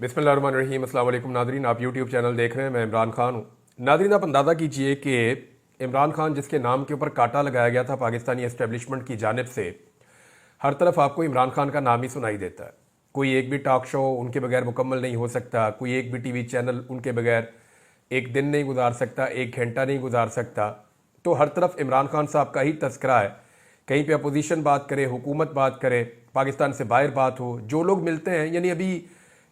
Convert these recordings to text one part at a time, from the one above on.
बिस्मिल्लाहिर्रहमानिर्रहीम। अस्सलाम वालेकुम नादरीन, आप यूट्यूब चैनल देख रहे हैं। मैं इमरान खान हूँ। नादरीन, आप अंदाज़ा कीजिए कि इमरान खान जिसके नाम के ऊपर कांटा लगाया गया था पाकिस्तानी एस्टेब्लिशमेंट की जानिब से, हर तरफ आपको इमरान खान का नाम ही सुनाई देता है। कोई एक भी टॉक शो उनके बगैर मुकम्मल नहीं हो सकता, कोई एक भी टीवी चैनल उनके बगैर एक दिन नहीं गुजार सकता, एक घंटा नहीं गुजार सकता। तो हर तरफ इमरान खान साहब का ही तस्करा है। कहीं पे अपोजिशन बात करे, हुकूमत बात करे, पाकिस्तान से बाहर बात हो, जो लोग मिलते हैं, यानी अभी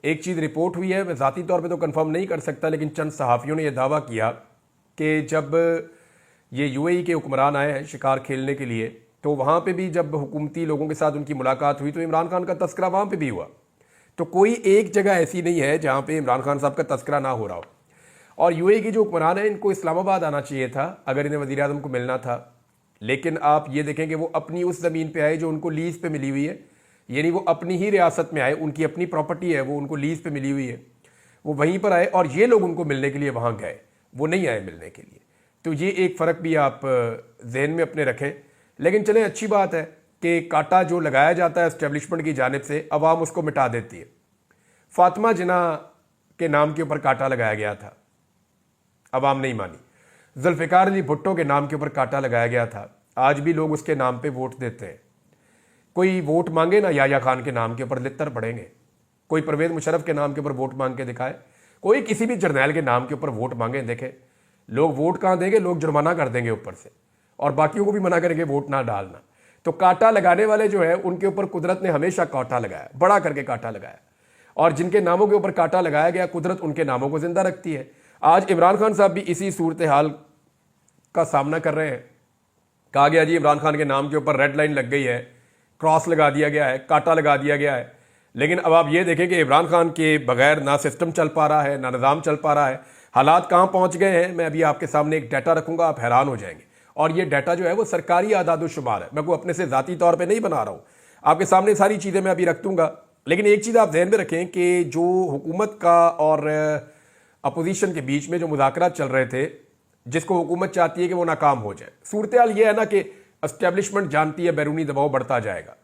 एक चीज़ रिपोर्ट हुई है, मैं ज़ाती तौर पे तो कंफर्म नहीं कर सकता, लेकिन चंद सहाफ़ियों ने यह दावा किया कि जब ये यूएई के हुक्मरान आए हैं शिकार खेलने के लिए, तो वहाँ पे भी जब हुकूमती लोगों के साथ उनकी मुलाकात हुई तो इमरान खान का तस्करा वहाँ पे भी हुआ। तो कोई एक जगह ऐसी नहीं है जहाँ पे इमरान खान साहब का तस्करा ना हो रहा हो। और यूएई के जो हुक्मरान हैं, इनको इस्लामाबाद आना चाहिए था अगर इन्हें वज़ीर आज़म को मिलना था। लेकिन आप ये देखें कि वो अपनी उस ज़मीन पर आए जो उनको लीज़ पे मिली हुई है, यानी वो अपनी ही रियासत में आए, उनकी अपनी प्रॉपर्टी है, वो उनको लीज पे मिली हुई है, वो वहीं पर आए और ये लोग उनको मिलने के लिए वहाँ गए, वो नहीं आए मिलने के लिए। तो ये एक फ़र्क भी आप जहन में अपने रखें। लेकिन चलें, अच्छी बात है कि कांटा जो लगाया जाता है एस्टेब्लिशमेंट की जानिब से, अवाम उसको मिटा देती है। फातिमा जिन्ना के नाम के ऊपर कांटा लगाया गया था, अवाम नहीं मानी। जुल्फ़िकार अली भुट्टो के नाम के ऊपर कांटा लगाया गया था, आज भी लोग उसके नाम पर वोट देते हैं। कोई वोट मांगे ना याया खान के नाम के ऊपर लित्तर पड़ेंगे, कोई परवेज मुशर्रफ के नाम के ऊपर वोट मांग के दिखाए, कोई किसी भी जर्नैल के नाम के ऊपर वोट मांगे, देखें लोग वोट कहाँ देंगे, लोग जुर्माना कर देंगे ऊपर से, और बाकियों को भी मना करेंगे वोट ना डालना। तो कांटा लगाने वाले जो है उनके ऊपर कुदरत ने हमेशा कांटा लगाया, बड़ा करके कांटा लगाया, और जिनके नामों के ऊपर कांटा लगाया गया कुदरत उनके नामों को जिंदा रखती है। आज इमरान खान साहब भी इसी सूरत हाल का सामना कर रहे हैं। कहा गया जी इमरान खान के नाम के ऊपर रेड लाइन लग गई है, क्रॉस लगा दिया गया है, कांटा लगा दिया गया है। लेकिन अब आप ये देखें कि इमरान खान के बगैर ना सिस्टम चल पा रहा है, ना निज़ाम चल पा रहा है। हालात कहाँ पहुँच गए हैं, मैं अभी आपके सामने एक डाटा रखूंगा, आप हैरान हो जाएंगे। और ये डाटा जो है वो सरकारी आदाद-ओ-शुमार है, मैं को अपने से ज़ाती तौर पर नहीं बना रहा हूँ, आपके सामने सारी चीज़ें मैं अभी रख दूंगा। लेकिन एक चीज़ आप ध्यान में रखें कि जो हुकूमत का और अपोजिशन के बीच में जो मुज़ाकरात चल रहे थे, जिसको हुकूमत चाहती है कि वो नाकाम हो जाए, सूरत हाल ये है ना कि एस्टेब्लिशमेंट जानती है बैरूनी दबाव बढ़ता जाएगा।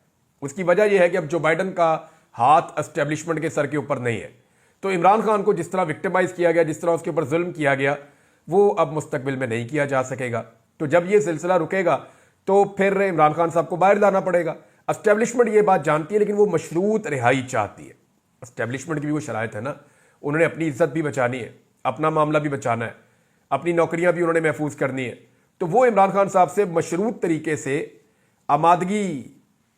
उसकी वजह यह है कि अब जो बाइडन का हाथ एस्टेब्लिशमेंट के सर के ऊपर नहीं है, तो इमरान खान को जिस तरह विक्टिमाइज किया गया, जिस तरह उसके ऊपर जुल्म किया गया, वो अब मुस्तकबिल में नहीं किया जा सकेगा। तो जब ये सिलसिला रुकेगा तो फिर इमरान खान साहब को बाहर लाना पड़ेगा। एस्टेब्लिशमेंट ये बात जानती है, लेकिन वो मशरूत रिहाई चाहती है। एस्टेब्लिशमेंट की भी वो शराइत है ना, उन्होंने अपनी इज्जत भी बचानी है, अपना मामला भी बचाना है, अपनी नौकरियां भी उन्होंने महफूज करनी है। तो वो इमरान खान साहब से मशरूत तरीके से आमादगी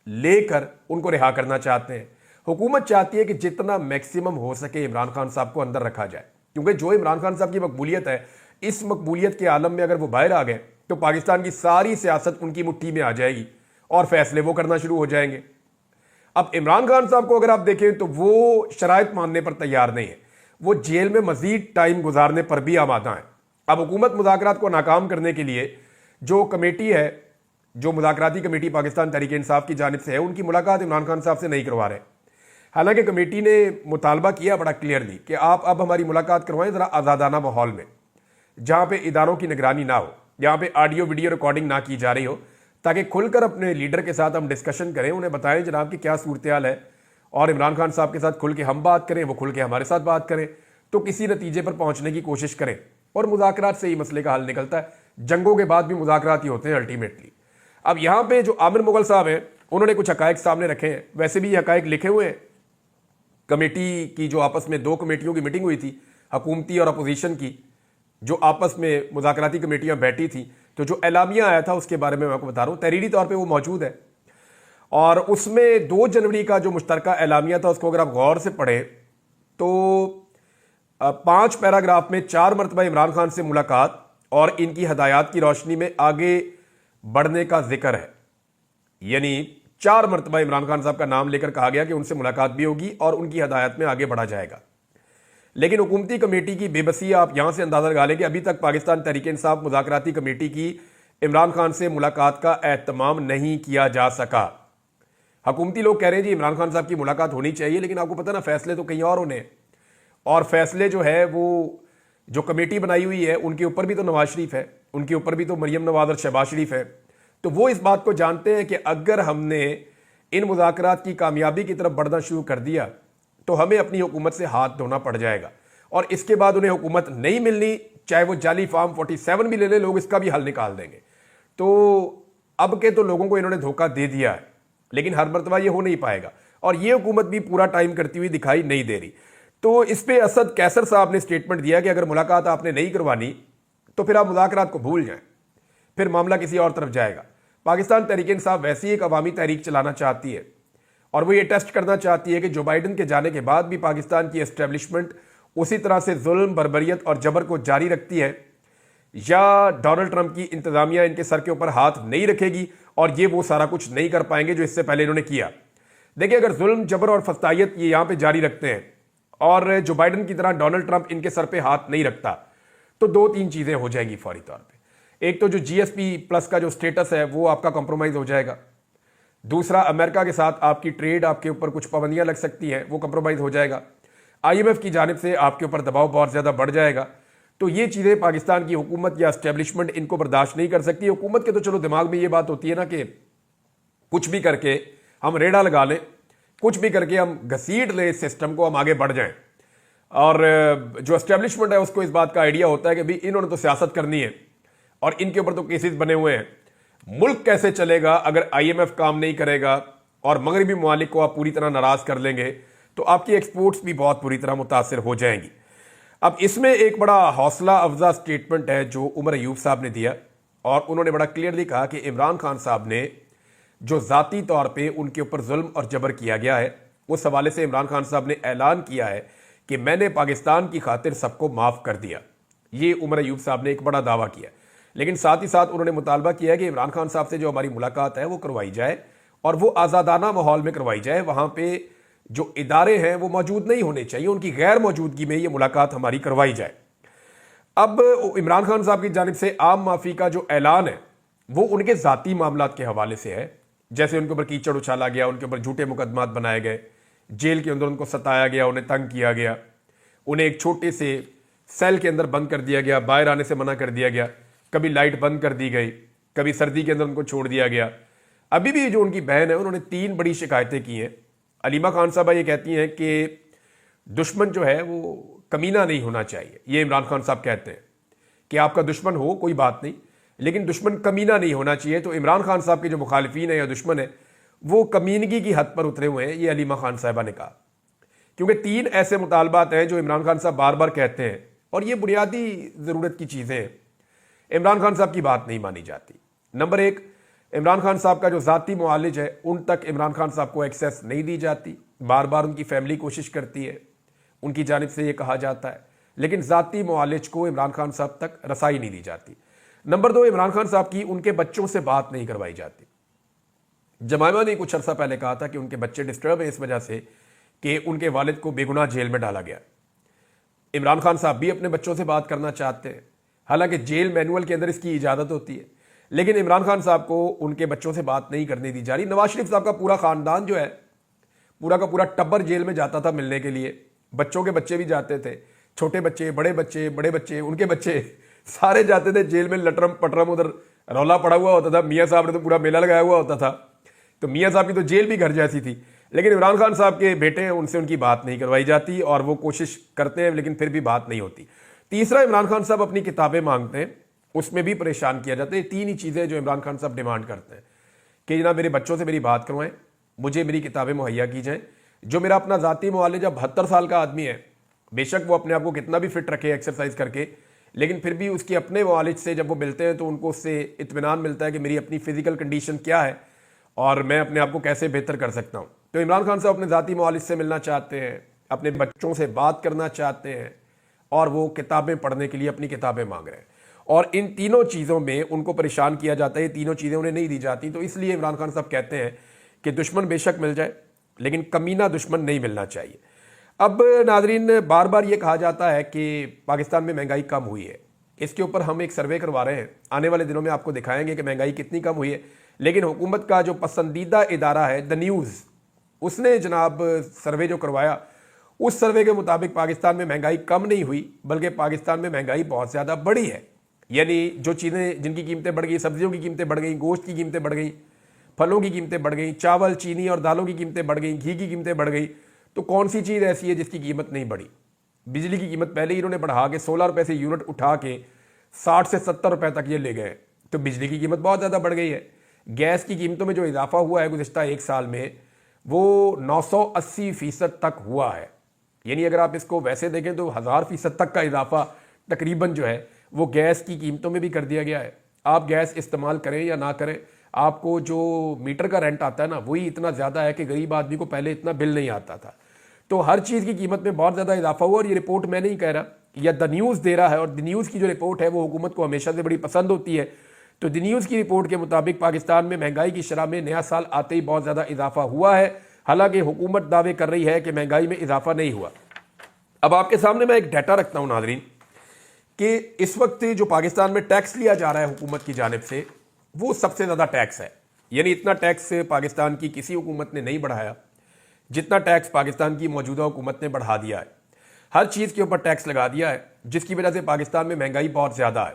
लेकर उनको रिहा करना चाहते हैं। हुकूमत चाहती है कि जितना मैक्सिमम हो सके इमरान खान साहब को अंदर रखा जाए, क्योंकि जो इमरान खान साहब की मकबूलियत है, इस मकबूलियत के आलम में अगर वो बाहर आ गए तो पाकिस्तान की सारी सियासत उनकी मुट्ठी में आ जाएगी और फैसले वो करना शुरू हो जाएंगे। अब इमरान खान साहब को अगर आप देखें तो वो शराइत मानने पर तैयार नहीं है, वो जेल में मजीद टाइम गुजारने पर भी आमादा है। अब हुकूमत मुज़ाकरात को नाकाम करने के लिए जो कमेटी है, जो मुज़ाकराती कमेटी पाकिस्तान तहरीक इंसाफ की जानिब से है, उनकी मुलाकात इमरान खान साहब से नहीं करवा रहे। हालांकि कमेटी ने मुतालबा किया बड़ा क्लियरली कि आप अब हमारी मुलाकात करवाएं ज़रा आज़ादाना माहौल में, जहाँ पे इदारों की निगरानी ना हो, जहाँ पे ऑडियो वीडियो रिकॉर्डिंग ना की जा रही हो, ताकि खुलकर अपने लीडर के साथ हम डिस्कशन करें, उन्हें बताएं जनाब कि क्या सूरत हाल है, और इमरान खान साहब के साथ खुल के हम बात करें, वो खुल के हमारे साथ बात करें, तो किसी नतीजे पर पहुँचने की कोशिश करें। और मुज़ाकरात से ही मसले का हल निकलता है, जंगों के बाद भी मुज़ाकरात ही होते हैं अल्टीमेटली। अब यहाँ पे जो आमिर मुगल साहब हैं, उन्होंने कुछ हकायक सामने रखे हैं, वैसे भी ये हकायक लिखे हुए हैं। कमेटी की जो आपस में दो कमेटियों की मीटिंग हुई थी, हुकूमती और अपोजिशन की, जो आपस में मुज़ाकराती कमेटियाँ बैठी थी, तो जो एलामिया आया था उसके बारे में मैं आपको बता रहा हूँ, तहरीरी तौर पर वो मौजूद है। और उसमें 2 जनवरी का जो मुश्तरका एलामिया था, उसको अगर आप गौर से पढ़ें तो 5 पैराग्राफ में 4 मरतबा इमरान खान से मुलाकात और इनकी हदायत की रोशनी में आगे बढ़ने का जिक्र है। यानी 4 मरतबा इमरान खान साहब का नाम लेकर कहा गया कि उनसे मुलाकात भी होगी और उनकी हदायत में आगे बढ़ा जाएगा। लेकिन हुकूमती कमेटी की बेबसी आप यहां से अंदाजा लगा लें कि अभी तक पाकिस्तान तहरीक इंसाफ मुज़ाकराती कमेटी की इमरान खान से मुलाकात का एहतमाम नहीं किया जा सका। हुकूमती लोग कह रहे हैं जी इमरान खान साहब की मुलाकात होनी चाहिए, लेकिन आपको पता ना फैसले तो कहीं और होने, और फैसले जो है वो जो कमेटी बनाई हुई है उनके ऊपर भी तो नवाज शरीफ है, उनके ऊपर भी तो मरियम नवाज और शहबाज शरीफ है। तो वो इस बात को जानते हैं कि अगर हमने इन मुज़ाकरात की कामयाबी की तरफ बढ़ना शुरू कर दिया तो हमें अपनी हुकूमत से हाथ धोना पड़ जाएगा। और इसके बाद उन्हें हुकूमत नहीं मिलनी, चाहे वो जाली फार्म 47 भी ले ले, लोग इसका भी हल निकाल देंगे। तो अब के तो लोगों को इन्होंने धोखा दे दिया है, लेकिन हर मरतबा ये हो नहीं पाएगा और ये हुकूमत भी पूरा टाइम करती हुई दिखाई नहीं दे रही। तो इस पे असद कैसर साहब ने स्टेटमेंट दिया कि अगर मुलाकात आपने नहीं करवानी तो फिर आप मुज़ाकरात को भूल जाएं, फिर मामला किसी और तरफ जाएगा। पाकिस्तान तहरीक इंसाफ वैसी एक अवामी तहरीक चलाना चाहती है और वो ये टेस्ट करना चाहती है कि जो बाइडन के जाने के बाद भी पाकिस्तान की एस्टेब्लिशमेंट उसी तरह से जुल्म, बर्बरियत और जबर को जारी रखती है या डोनाल्ड ट्रंप की इंतजामिया इनके सर के ऊपर हाथ नहीं रखेगी और ये वो सारा कुछ नहीं कर पाएंगे जो इससे पहले इन्होंने किया। देखिए, अगर जुल्म, जबर और फस्तायत ये यहां पे जारी रखते हैं और जो बाइडन की तरह डोनाल्ड ट्रंप इनके सर पे हाथ नहीं रखता, तो 2-3 चीजें हो जाएंगी फौरी तौर पे। एक तो जो जीएसपी प्लस का जो स्टेटस है वो आपका कॉम्प्रोमाइज हो जाएगा। दूसरा, अमेरिका के साथ आपकी ट्रेड, आपके ऊपर कुछ पाबंदियां लग सकती हैं, वो कॉम्प्रोमाइज हो जाएगा। आईएमएफ की जानिब से आपके ऊपर दबाव बहुत ज्यादा बढ़ जाएगा। तो ये चीजें पाकिस्तान की हुकूमत या एस्टेब्लिशमेंट इनको बर्दाश्त नहीं कर सकती। हुकूमत के तो चलो दिमाग में ये बात होती है ना कि कुछ भी करके हम रेड़ा लगा लें, कुछ भी करके हम घसीट लें इस सिस्टम को, हम आगे बढ़ जाएं। और जो एस्टेब्लिशमेंट है उसको इस बात का आइडिया होता है कि भाई इन्होंने तो सियासत करनी है और इनके ऊपर तो केसेस बने हुए हैं। मुल्क कैसे चलेगा अगर आईएमएफ काम नहीं करेगा और मगरबी ममालिक को आप पूरी तरह नाराज कर लेंगे, तो आपकी एक्सपोर्ट्स भी बहुत बुरी तरह मुतासर हो जाएंगी। अब इसमें एक बड़ा हौसला अफजा स्टेटमेंट है जो उमर अयूब साहब ने दिया और उन्होंने बड़ा क्लियरली कहा कि इमरान खान साहब ने जो जाती तौर पे उनके ऊपर जुल्म और जबर किया गया है, उस हवाले से इमरान खान साहब ने ऐलान किया है कि मैंने पाकिस्तान की खातिर सबको माफ कर दिया। ये उमर अयूब साहब ने एक बड़ा दावा किया, लेकिन साथ ही साथ उन्होंने मुतालबा किया है कि इमरान खान साहब से जो हमारी मुलाकात है वो करवाई जाए और वो आज़ादाना माहौल में करवाई जाए। वहां पे जो इदारे हैं वो मौजूद नहीं होने चाहिए, उनकी गैर मौजूदगी में ये मुलाकात हमारी करवाई जाए। अब इमरान खान साहब की जानिब से आम माफी का जो ऐलान है वो उनके जाती मामलात के हवाले से है, जैसे उनके ऊपर कीचड़ उछाला गया, उनके ऊपर झूठे मुकदमात बनाए गए, जेल के अंदर उनको सताया गया, उन्हें तंग किया गया, उन्हें एक छोटे से सेल के अंदर बंद कर दिया गया, बाहर आने से मना कर दिया गया, कभी लाइट बंद कर दी गई, कभी सर्दी के अंदर उनको छोड़ दिया गया। अभी भी जो उनकी बहन है उन्होंने 3 बड़ी शिकायतें की हैं। अलीमा खान साहबा ये कहती हैं कि दुश्मन जो है वो कमीना नहीं होना चाहिए। ये इमरान खान साहब कहते हैं कि आपका दुश्मन हो कोई बात नहीं, लेकिन दुश्मन कमीना नहीं होना चाहिए। तो इमरान खान साहब के जो मुखालिफिन है या दुश्मन है वो कमीनगी की हद पर उतरे हुए हैं, ये अलीमा खान साहबा ने कहा। क्योंकि 3 ऐसे मुतालबात हैं जो इमरान खान साहब बार बार कहते हैं और ये बुनियादी ज़रूरत की चीज़ें हैं, इमरान खान साहब की बात नहीं मानी जाती। नंबर 1, इमरान खान साहब का जो ज़ाती मुआलिज है उन तक इमरान खान साहब को एक्सेस नहीं दी जाती। बार बार उनकी फैमिली कोशिश करती है, उनकी जानिब से ये कहा जाता है, लेकिन ज़ाती मुआलिज को इमरान खान साहब तक रसाई नहीं दी जाती। नंबर 2, इमरान खान साहब की उनके बच्चों से बात नहीं करवाई जाती। जमाइमा ने कुछ अर्सा पहले कहा था कि उनके बच्चे डिस्टर्ब हैं इस वजह से कि उनके वालिद को बेगुनाह जेल में डाला गया। इमरान खान साहब भी अपने बच्चों से बात करना चाहते हैं, हालांकि जेल मैनुअल के अंदर इसकी इजाज़त होती है, लेकिन इमरान खान साहब को उनके बच्चों से बात नहीं करने दी जा रही। नवाज शरीफ साहब का पूरा खानदान जो है, पूरा का पूरा टब्बर जेल में जाता था मिलने के लिए, बच्चों के बच्चे भी जाते थे, छोटे बच्चे, बड़े बच्चे, उनके बच्चे सारे जाते थे जेल में। लटरम पटरम उधर रौला पड़ा हुआ होता था, मियाँ साहब ने तो पूरा मेला लगाया हुआ होता था, तो मियाँ साहब की तो जेल भी घर जैसी थी। लेकिन इमरान खान साहब के बेटे हैं, उनसे उनकी बात नहीं करवाई जाती और वो कोशिश करते हैं लेकिन फिर भी बात नहीं होती। तीसरा, इमरान खान साहब अपनी किताबें मांगते हैं, उसमें भी परेशान किया जाता है। 3 ही चीज़ें जो इमरान खान साहब डिमांड करते हैं कि जनाब मेरे बच्चों से मेरी बात करवाएं, मुझे मेरी किताबें मुहैया की जाएं। जो मेरा अपना ज़ाती मुआलिज 72 साल का आदमी है, बेशक वो अपने आप को कितना भी फिट रखे एक्सरसाइज करके, लेकिन फिर भी उसके अपने मुआलिज से जब वो मिलते हैं तो उनको उससे इत्मीनान मिलता है कि मेरी अपनी फिजिकल कंडीशन क्या है और मैं अपने आप को कैसे बेहतर कर सकता हूँ। तो इमरान खान साहब अपने ज़ाती मुआलिज से मिलना चाहते हैं, अपने बच्चों से बात करना चाहते हैं और वो किताबें पढ़ने के लिए अपनी किताबें मांग रहे हैं। और इन तीनों चीज़ों में उनको परेशान किया जाता है, ये तीनों चीज़ें उन्हें नहीं दी जाती। तो इसलिए इमरान खान साहब कहते हैं कि दुश्मन बेशक मिल जाए लेकिन कमीना दुश्मन नहीं मिलना चाहिए। अब नाजरीन, बार बार ये कहा जाता है कि पाकिस्तान में महंगाई कम हुई है, इसके ऊपर हम एक सर्वे करवा रहे हैं, आने वाले दिनों में आपको दिखाएंगे कि महंगाई कितनी कम हुई है। लेकिन हुकूमत का जो पसंदीदा इदारा है द न्यूज़, उसने जनाब सर्वे जो करवाया, उस सर्वे के मुताबिक पाकिस्तान में महंगाई कम नहीं हुई बल्कि पाकिस्तान में महंगाई बहुत ज़्यादा बढ़ी है। यानी जो चीज़ें जिनकी कीमतें बढ़ गई, सब्जियों की कीमतें बढ़ गई, गोश्त की कीमतें बढ़ गई, फलों की कीमतें बढ़ गई, चावल, चीनी और दालों की कीमतें बढ़ गई, घी की कीमतें बढ़ गई, तो कौन सी चीज़ ऐसी है जिसकी कीमत नहीं बढ़ी? बिजली की कीमत पहले ही इन्होंने बढ़ा के 16 रुपए से यूनिट उठा के 60 से 70 रुपए तक ये ले गए, तो बिजली की कीमत बहुत ज़्यादा बढ़ गई है। गैस की कीमतों में जो इजाफा हुआ है गुज़िश्ता एक साल में, वो 980% तक हुआ है। यानी अगर आप इसको वैसे देखें तो 1000% तक का इजाफा तकरीबन जो है वो गैस की कीमतों में भी कर दिया गया है। आप गैस इस्तेमाल करें या ना करें, आपको जो मीटर का रेंट आता है ना, वही इतना ज़्यादा है कि गरीब आदमी को पहले इतना बिल नहीं आता था। तो हर चीज़ की कीमत में बहुत ज़्यादा इजाफा हुआ। और ये रिपोर्ट मैं नहीं कह रहा, या द न्यूज़ दे रहा है, और द न्यूज़ की जो रिपोर्ट है वो हुकूमत को हमेशा से बड़ी पसंद होती है। तो द न्यूज़ की रिपोर्ट के मुताबिक पाकिस्तान में महंगाई की शरह में नया साल आते ही बहुत ज़्यादा इजाफा हुआ है। हालांकि हुकूमत दावे कर रही है कि महंगाई में इजाफा नहीं हुआ। अब आपके सामने मैं एक डाटा रखता हूं नाज़रीन कि इस वक्त जो पाकिस्तान में टैक्स लिया जा रहा है हुकूमत की जानिब से, वो सबसे ज़्यादा टैक्स है। यानी इतना टैक्स पाकिस्तान की किसी हुकूमत ने नहीं बढ़ाया जितना टैक्स पाकिस्तान की मौजूदा हुकूमत ने बढ़ा दिया है। हर चीज़ के ऊपर टैक्स लगा दिया है, जिसकी वजह से पाकिस्तान में महंगाई बहुत ज़्यादा है।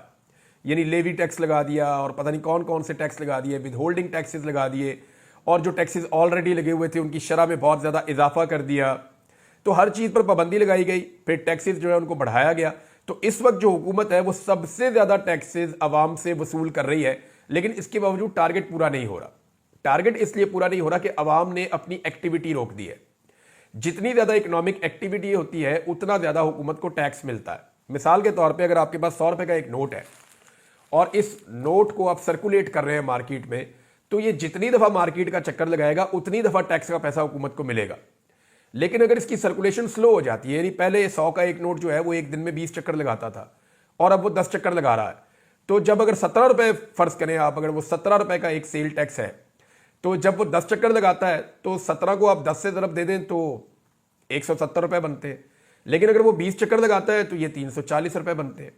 यानी लेवी टैक्स लगा दिया, और पता नहीं कौन कौन से टैक्स लगा दिए, विद होल्डिंग टैक्सेस लगा दिए, और जो टैक्सेस ऑलरेडी लगे हुए थे उनकी शरह में बहुत ज़्यादा इजाफा कर दिया। तो हर चीज़ पर पाबंदी लगाई गई, फिर टैक्सेस जो है उनको बढ़ाया गया। तो इस वक्त जो हुकूमत है वो सबसे ज़्यादा टैक्सेस आवाम से वसूल कर रही है, लेकिन इसके बावजूद टारगेट पूरा नहीं हो रहा। टारगेट इसलिए पूरा नहीं हो रहा कि अवाम ने अपनी एक्टिविटी रोक दी है। जितनी ज़्यादा इकोनॉमिक एक्टिविटी होती है उतना ज़्यादा हुकूमत को टैक्स मिलता है। मिसाल के तौर पर अगर आपके पास 100 रुपये का एक नोट है और इस नोट को आप सर्कुलेट कर रहे हैं मार्केट में, तो ये जितनी दफ़ा मार्केट का चक्कर लगाएगा उतनी दफ़ा टैक्स का पैसा हुकूमत को मिलेगा। लेकिन अगर इसकी सर्कुलेशन स्लो हो जाती है, यानी पहले 100 का एक नोट जो है वो एक दिन में 20 चक्कर लगाता था और अब वो 10 चक्कर लगा रहा है, तो जब अगर 17 रुपये फ़र्ज़ करें आप, अगर वो 17 रुपये का एक सेल टैक्स है, तो जब वो 10 चक्कर लगाता है तो 17 को आप 10 से ज़रब दे दें तो 170 रुपये बनते हैं। लेकिन अगर वो 20 चक्कर लगाता है तो ये 340 रुपये बनते हैं।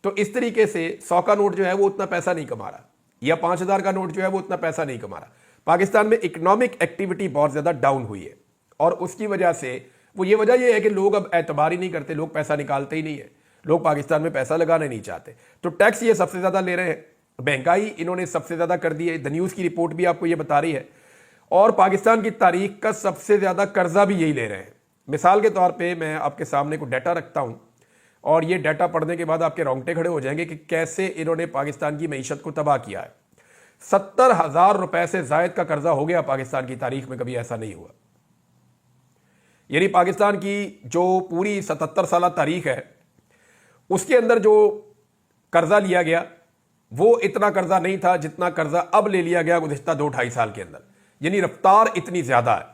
तो इस तरीके से 100 का नोट जो है वो उतना पैसा नहीं कमा रहा, या 5000 का नोट जो है वो उतना पैसा नहीं कमा रहा। पाकिस्तान में इकोनॉमिक एक्टिविटी बहुत ज़्यादा डाउन हुई है, और उसकी वजह से वो ये वजह ये है कि लोग अब एतबार ही नहीं करते, लोग पैसा निकालते ही नहीं है, लोग पाकिस्तान में पैसा लगाना नहीं चाहते। तो टैक्स ये सबसे ज़्यादा ले रहे हैं, महंगाई इन्होंने सबसे ज़्यादा कर दी है। द न्यूज़ की रिपोर्ट भी आपको ये बता रही है, और पाकिस्तान की तारीख का सबसे ज़्यादा कर्जा भी यही ले रहे हैं। मिसाल के तौर पर मैं आपके सामने को डाटा रखता हूँ, और ये डाटा पढ़ने के बाद आपके रोंगटे खड़े हो जाएंगे कि कैसे इन्होंने पाकिस्तान की मईशत को तबाह किया है। 70,000 रुपए से जायद का कर्जा हो गया पाकिस्तान की तारीख में, कभी ऐसा नहीं हुआ। यानी पाकिस्तान की जो पूरी 77 साल तारीख है उसके अंदर जो कर्जा लिया गया वो इतना कर्जा नहीं था जितना कर्जा अब ले लिया गया गुज़िश्ता 2-2.5 साल के अंदर। यानी रफ्तार इतनी ज्यादा है।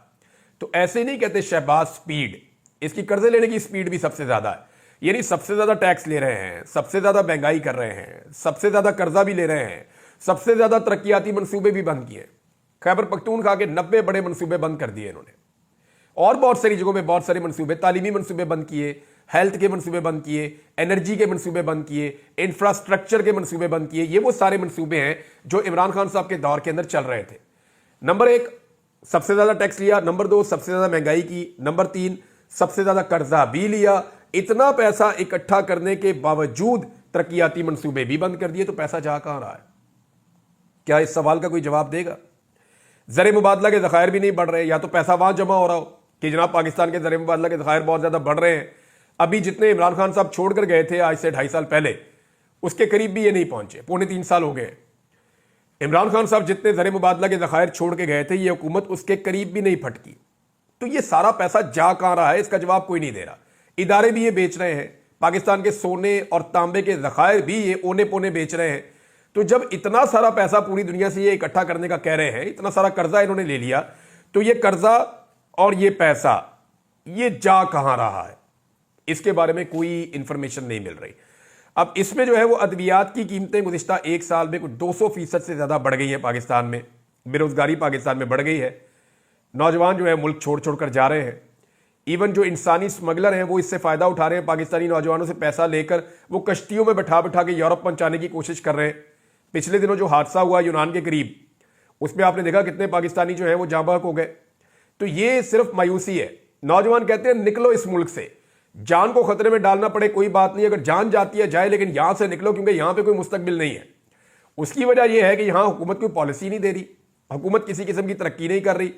तो ऐसे नहीं कहते शहबाज स्पीड, इसकी कर्जे लेने की स्पीड भी सबसे ज्यादा है। यानी सबसे ज्यादा टैक्स ले रहे हैं, सबसे ज्यादा महंगाई कर रहे हैं, सबसे ज्यादा कर्जा भी ले रहे हैं, सबसे ज्यादा तरक्याती मंसूबे भी बंद किए। खैबर पख्तूनख्वा के 90 बड़े मंसूबे बंद कर दिए इन्होंने, और बहुत सारी जगहों में बहुत सारे मंसूबे, तालीमी मंसूबे बंद किए, हेल्थ के मंसूबे बंद किए, एनर्जी के मंसूबे बंद किए, इंफ्रास्ट्रक्चर के मंसूबे बंद किए। ये वो सारे मंसूबे हैं जो इमरान खान साहब के दौर के अंदर चल रहे थे। नंबर 1 सबसे ज्यादा टैक्स लिया, नंबर 2 सबसे ज्यादा महंगाई की, नंबर 3 सबसे ज्यादा कर्जा भी लिया। इतना पैसा इकट्ठा करने के बावजूद तरक्याती मंसूबे भी बंद कर दिए। तो पैसा जा कहां रहा है? क्या इस सवाल का कोई जवाब देगा? ज़र मुबादला के ज़खायर भी नहीं बढ़ रहे, या तो पैसा वहां जमा हो रहा हो कि जनाब पाकिस्तान के ज़र मुबादला के ज़खायर बहुत ज़्यादा बढ़ रहे हैं। अभी जितने इमरान खान साहब छोड़कर गए थे आज से 2.5 साल पहले, उसके करीब भी ये नहीं पहुंचे, 2.25 साल हो गए। इमरान खान साहब जितने ज़र मुबादला के ज़खायर छोड़ के गए थे, ये हुकूमत उसके करीब भी नहीं फटकी। तो ये सारा पैसा जा कहां रहा है, इसका जवाब कोई नहीं दे रहा। इदारे भी ये बेच रहे हैं, पाकिस्तान के सोने और तांबे के ज़खायर भी ये ओने पोने बेच रहे हैं। तो जब इतना सारा पैसा पूरी दुनिया से ये इकट्ठा करने का कह रहे हैं, इतना सारा कर्जा इन्होंने ले लिया, तो ये कर्जा और ये पैसा ये जा कहां रहा है, इसके बारे में कोई इंफॉर्मेशन नहीं मिल रही। अब इसमें जो है वो अद्वियात की कीमतें गुज़िश्ता 1 साल में कुछ 200% से ज्यादा बढ़ गई है पाकिस्तान में। बेरोजगारी पाकिस्तान में बढ़ गई है, नौजवान जो है मुल्क छोड़ छोड़ कर जा रहे हैं। इवन जो इंसानी स्मगलर हैं वो इससे फायदा उठा रहे हैं, पाकिस्तानी नौजवानों से पैसा लेकर वो कश्तियों में बैठा बैठा के यूरोप पहुंचाने की कोशिश कर रहे हैं। पिछले दिनों जो हादसा हुआ यूनान के करीब, उसमें आपने देखा कितने पाकिस्तानी जो है वो जाँ बहक हो गए। तो ये सिर्फ मायूसी है। नौजवान कहते हैं निकलो इस मुल्क से, जान को खतरे में डालना पड़े कोई बात नहीं, अगर जान जाती है जाए, लेकिन यहां से निकलो, क्योंकि यहां पे कोई मुस्तकबिल नहीं है। उसकी वजह यह है कि यहां हुकूमत कोई पॉलिसी नहीं दे रही, हुकूमत किसी किस्म की तरक्की नहीं कर रही,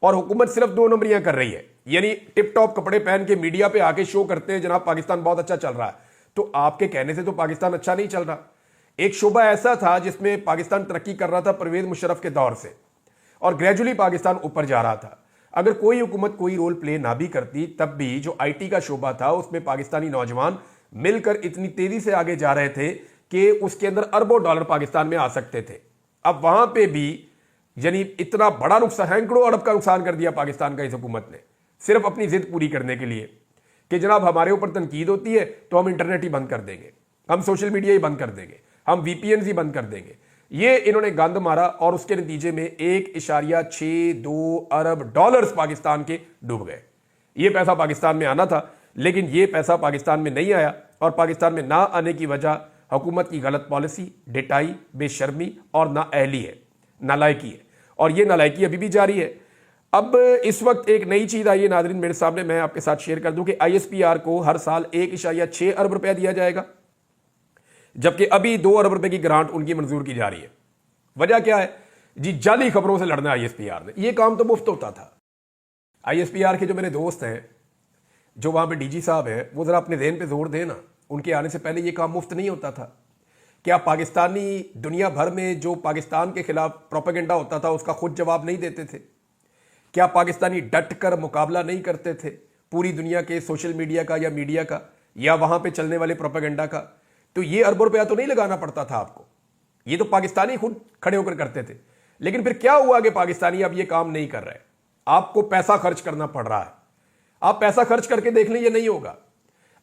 और हुकूमत सिर्फ 2 नंबरियां कर रही है। यानी टिप टॉप कपड़े पहन के मीडिया पे आके शो करते हैं जनाब पाकिस्तान बहुत अच्छा चल रहा है। तो आपके कहने से तो पाकिस्तान अच्छा नहीं चल रहा। एक शोबा ऐसा था जिसमें पाकिस्तान तरक्की कर रहा था परवेज मुशर्रफ के दौर से, और ग्रेजुअली पाकिस्तान ऊपर जा रहा था। अगर कोई हुकूमत कोई रोल प्ले ना भी करती तब भी जो आईटी का शोबा था उसमें पाकिस्तानी नौजवान मिलकर इतनी तेजी से आगे जा रहे थे कि उसके अंदर अरबों डॉलर पाकिस्तान में आ सकते थे। अब वहां पे भी यानी इतना बड़ा नुकसान, सैकड़ों अरब का नुकसान कर दिया पाकिस्तान का इस हुकूमत ने, सिर्फ अपनी जिद पूरी करने के लिए कि जनाब हमारे ऊपर तनकीद होती है तो हम इंटरनेट ही बंद कर देंगे, हम सोशल मीडिया ही बंद कर देंगे, हम वीपीएन ही बंद कर देंगे। ये इन्होंने गंद मारा और उसके नतीजे में 1.62 अरब डॉलर्स पाकिस्तान के डूब गए। ये पैसा पाकिस्तान में आना था, लेकिन ये पैसा पाकिस्तान में नहीं आया, और पाकिस्तान में ना आने की वजह हुकूमत की गलत पॉलिसी, डेटाई, बेशर्मी और नाअहली है, नालायकी है, और ये नालायकी अभी भी जारी है। अब इस वक्त एक नई चीज आई है नाज़रीन मेरे सामने, मैं आपके साथ शेयर कर दूं कि आईएसपीआर को हर साल 1.6 अरब रुपया दिया जाएगा, जबकि अभी 2 अरब रुपए की ग्रांट उनकी मंजूर की जा रही है। वजह क्या है जी? जाली खबरों से लड़ना आईएसपीआर ने। यह काम तो मुफ्त होता था। आईएसपीआर के जो मेरे दोस्त हैं, जो वहां पे डीजी साहब हैं, वो जरा अपने ज़हन पे जोर देना, उनके आने से पहले यह काम मुफ्त नहीं होता था। क्या पाकिस्तानी दुनिया भर में जो पाकिस्तान के खिलाफ प्रोपेगेंडा होता था उसका खुद जवाब नहीं देते थे? क्या पाकिस्तानी डट कर मुकाबला नहीं करते थे पूरी दुनिया के सोशल मीडिया का या मीडिया का या वहां पे चलने वाले प्रोपेगेंडा का? तो ये अरबों रुपया तो नहीं लगाना पड़ता था आपको, ये तो पाकिस्तानी खुद खड़े होकर करते थे। लेकिन फिर क्या हुआ कि पाकिस्तानी अब ये काम नहीं कर रहे, आपको पैसा खर्च करना पड़ रहा है। आप पैसा खर्च करके देख लें, ये नहीं होगा।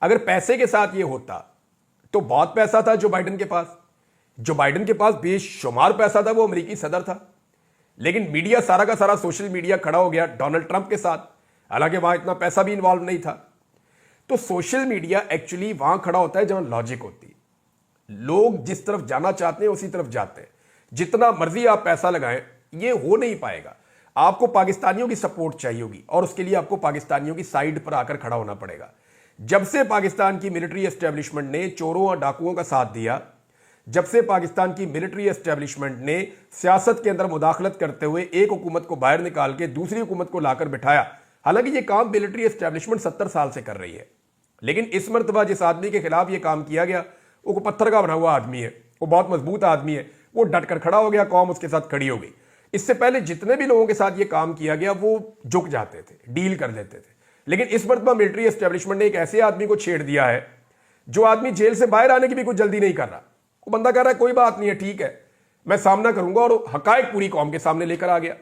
अगर पैसे के साथ ये होता तो बहुत पैसा था जो बाइडेन के पास, जो बाइडेन के पास बेशुमार पैसा था, वो अमेरिकी सदर था। लेकिन मीडिया सारा का सारा सोशल मीडिया खड़ा हो गया डोनाल्ड ट्रंप के साथ, हालांकि वहां इतना पैसा भी इन्वॉल्व नहीं था। तो सोशल मीडिया एक्चुअली वहां खड़ा होता है जहां लॉजिक होती है। लोग जिस तरफ जाना चाहते हैं उसी तरफ जाते हैं। जितना मर्जी आप पैसा लगाएं, ये हो नहीं पाएगा। आपको पाकिस्तानियों की सपोर्ट चाहिए होगी, और उसके लिए आपको पाकिस्तानियों की साइड पर आकर खड़ा होना पड़ेगा। जब से पाकिस्तान की मिलिट्री एस्टेब्लिशमेंट ने चोरों और डाकुओं का साथ दिया, जब से पाकिस्तान की मिलिट्री एस्टेब्लिशमेंट ने सियासत के अंदर मुदाखलत करते हुए एक हुकूमत को बाहर निकाल के दूसरी हुकूमत को लाकर बिठाया, हालांकि यह काम मिलिट्री एस्टेब्लिशमेंट 70 साल से कर रही है, लेकिन इस मरतबा जिस आदमी के खिलाफ यह काम किया गया वो पत्थर का बना हुआ आदमी है, वो बहुत मजबूत आदमी है, वो डट कर खड़ा हो गया, कौम उसके साथ खड़ी हो गई। इससे पहले जितने भी लोगों के साथ ये काम किया गया वो झुक जाते थे, डील कर लेते थे। लेकिन इस मरतबा मिलिट्री एस्टेब्लिशमेंट ने एक ऐसे आदमी को छेड़ दिया है जो आदमी जेल से बाहर आने की भी कुछ जल्दी नहीं कर रहा। वो बंदा कह रहा है कोई बात नहीं है, ठीक है, मैं सामना करूंगा, और हकायक पूरी कौम के सामने लेकर आ गया।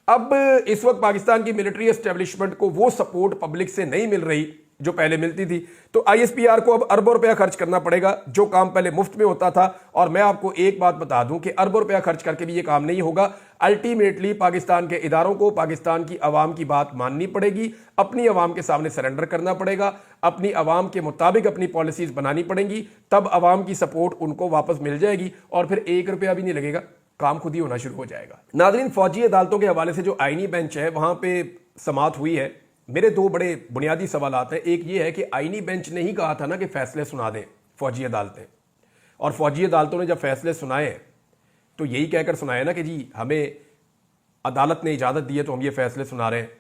अब इस वक्त पाकिस्तान की मिलिट्री एस्टेब्लिशमेंट को वो सपोर्ट पब्लिक से नहीं मिल रही जो पहले मिलती थी, तो आईएसपीआर को अब अरबों रुपया खर्च करना पड़ेगा, जो काम पहले मुफ्त में होता था। और मैं आपको एक बात बता दूं कि अरबों रुपया खर्च करके भी ये काम नहीं होगा। अल्टीमेटली पाकिस्तान के इदारों को पाकिस्तान की आवाम की बात माननी पड़ेगी, अपनी आवाम के सामने सरेंडर करना पड़ेगा, अपनी आवाम के मुताबिक अपनी पॉलिसीज बनानी पड़ेंगी, तब आवाम की सपोर्ट उनको वापस मिल जाएगी, और फिर 1 रुपया भी नहीं लगेगा, काम खुद ही होना शुरू हो जाएगा। नाज़रीन, फौजी अदालतों के हवाले से जो आईनी बेंच है वहां पे समाअत हुई है। मेरे 2 बड़े बुनियादी सवालात हैं। एक ये है कि आईनी बेंच ने ही कहा था ना कि फैसले सुना दें फौजी अदालतें, और फौजी अदालतों ने जब फैसले सुनाए तो यही कहकर सुनाए ना कि जी हमें अदालत ने इजाज़त दी है तो हम ये फैसले सुना रहे हैं।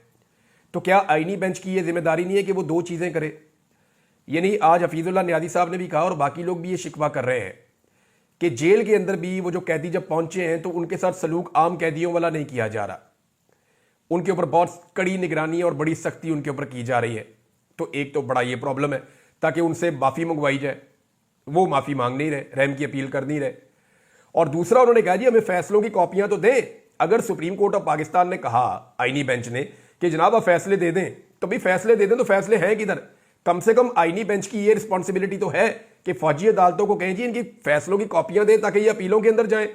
तो क्या आईनी बेंच की ये जिम्मेदारी नहीं है कि वो 2 चीज़ें करे? यानी आज हफीजुल्लाह नियाज़ी साहब ने भी कहा और बाकी लोग भी ये शिकवा कर रहे हैं कि जेल के अंदर भी वो जो कैदी जब पहुंचे हैं तो उनके साथ सलूक आम कैदियों वाला नहीं किया जा रहा, उनके ऊपर बहुत कड़ी निगरानी और बड़ी सख्ती उनके ऊपर की जा रही है। तो एक तो बड़ा ये प्रॉब्लम है, ताकि उनसे माफ़ी मंगवाई जाए, वो माफ़ी मांग नहीं रहे, रहम की अपील कर नहीं रहे। और दूसरा उन्होंने कहा जी हमें फैसलों की कॉपियां तो दें। अगर सुप्रीम कोर्ट ऑफ पाकिस्तान ने कहा, आईनी बेंच ने, कि जनाब आप फैसले दे दें, तो भी फैसले दे दें तो फैसले हैं किधर? कम से कम आईनी बेंच की ये रिस्पॉन्सिबिलिटी तो है कि फौजी अदालतों को कहें जी इनकी फैसलों की कॉपियां दें ताकि ये अपीलों के अंदर जाएं,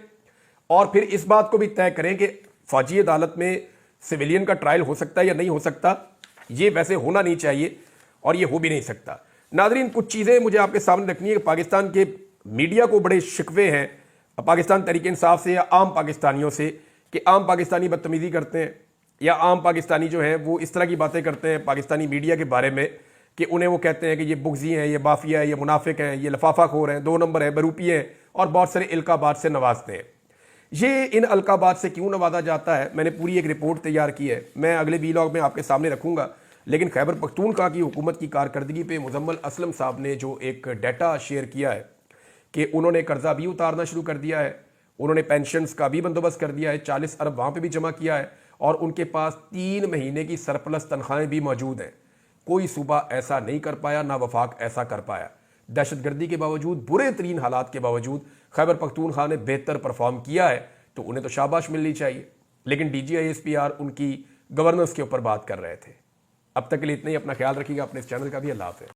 और फिर इस बात को भी तय करें कि फौजी अदालत में सिविलियन का ट्रायल हो सकता है या नहीं हो सकता। ये वैसे होना नहीं चाहिए और ये हो भी नहीं सकता। नाज़रीन, कुछ चीज़ें मुझे आपके सामने रखनी है कि पाकिस्तान के मीडिया को बड़े शिकवे हैं पाकिस्तान तहरीक इंसाफ से या आम पाकिस्तानियों से, कि आम पाकिस्तानी बदतमीज़ी करते हैं या आम पाकिस्तानी जो है वो इस तरह की बातें करते हैं पाकिस्तानी मीडिया के बारे में कि उन्हें वो कहते हैं कि ये बुग़्ज़ी हैं, ये माफिया है, ये मुनाफिक हैं, ये लफाफाखोर हैं, 2 नंबर है, बरूपी हैं, और बहुत सारे इल्काबात से नवाजते हैं। ये इन अलकाबात से क्यों नवाजा जाता है, मैंने पूरी एक रिपोर्ट तैयार की है, मैं अगले वीलॉग में आपके सामने रखूंगा। लेकिन खैबर पख्तूनख्वा की हुकूमत की कारकर्दगी पे मुजम्मल असलम साहब ने जो एक डाटा शेयर किया है कि उन्होंने कर्जा भी उतारना शुरू कर दिया है, उन्होंने पेंशन्स का भी बंदोबस्त कर दिया है, 40 अरब वहाँ पे भी जमा किया है और उनके पास 3 महीने की सरप्लस तनख्वाहें भी मौजूद हैं। कोई सूबा ऐसा नहीं कर पाया, ना वफाक ऐसा कर पाया। दहशतगर्दी के बावजूद, बुरे तरीन हालात के बावजूद खैबर पख्तूनख्वा ने बेहतर परफॉर्म किया है, तो उन्हें तो शाबाश मिलनी चाहिए। लेकिन DGISPR उनकी गवर्नेंस के ऊपर बात कर रहे थे। अब तक के लिए इतना ही। अपना ख्याल रखिएगा, अपने इस चैनल का भी। अल्लाह हाफ़िज़।